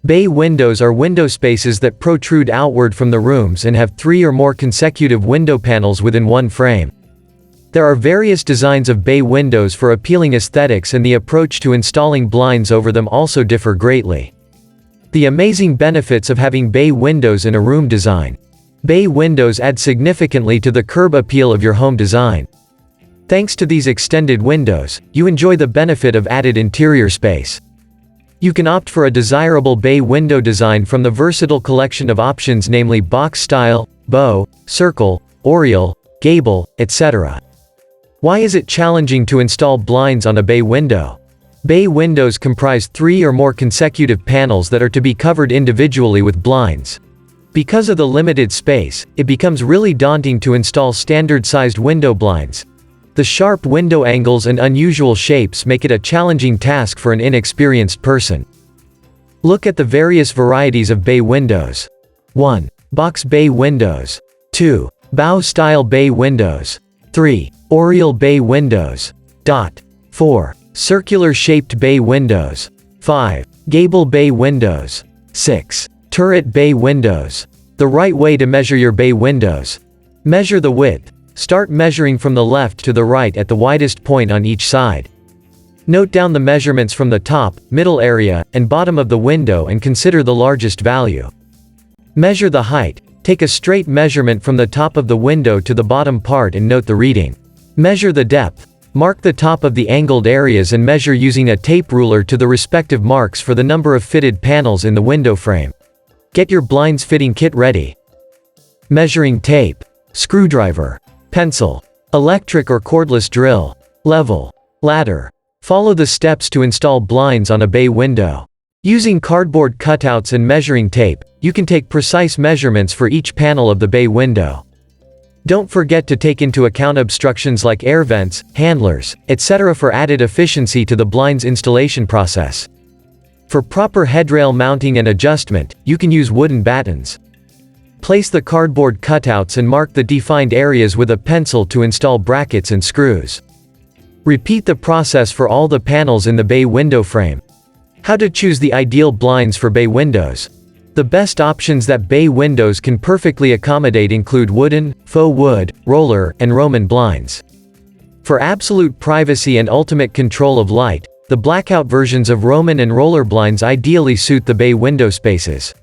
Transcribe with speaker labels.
Speaker 1: Bay windows are window spaces that protrude outward from the rooms and have 3 or more consecutive window panels within one frame. There are various designs of bay windows for appealing aesthetics, and the approach to installing blinds over them also differ greatly. The amazing benefits of having bay windows in a room design. Bay windows add significantly to the curb appeal of your home design. Thanks to these extended windows, you enjoy the benefit of added interior space. You can opt for a desirable bay window design from the versatile collection of options, namely box style, bow, circle, oriel, gable, etc. Why is it challenging to install blinds on a bay window? Bay windows comprise 3 or more consecutive panels that are to be covered individually with blinds. Because of the limited space, it becomes really daunting to install standard-sized window blinds. The sharp window angles and unusual shapes make it a challenging task for an inexperienced person. Look at the various varieties of bay windows. 1. Box bay windows. 2. Bow-style bay windows. 3. Oriel bay windows. 4. Circular-shaped bay windows. 5. Gable bay windows. 6. Turret bay windows. The right way to measure your bay windows. Measure the width. Start measuring from the left to the right at the widest point on each side. Note down the measurements from the top, middle area, and bottom of the window and consider the largest value. Measure the height. Take a straight measurement from the top of the window to the bottom part and note the reading. Measure the depth. Mark the top of the angled areas and measure using a tape ruler to the respective marks for the number of fitted panels in the window frame. Get your blinds fitting kit ready. Measuring tape. Screwdriver. Pencil. Electric or cordless drill. Level. Ladder. Follow the steps to install blinds on a bay window. Using cardboard cutouts and measuring tape, you can take precise measurements for each panel of the bay window. Don't forget to take into account obstructions like air vents, handlers, etc. for added efficiency to the blind's installation process. For proper headrail mounting and adjustment, you can use wooden battens. Place the cardboard cutouts and mark the defined areas with a pencil to install brackets and screws. Repeat the process for all the panels in the bay window frame. How to choose the ideal blinds for bay windows. The best options that bay windows can perfectly accommodate include wooden, faux wood, roller, and Roman blinds. For absolute privacy and ultimate control of light, the blackout versions of Roman and roller blinds ideally suit the bay window spaces.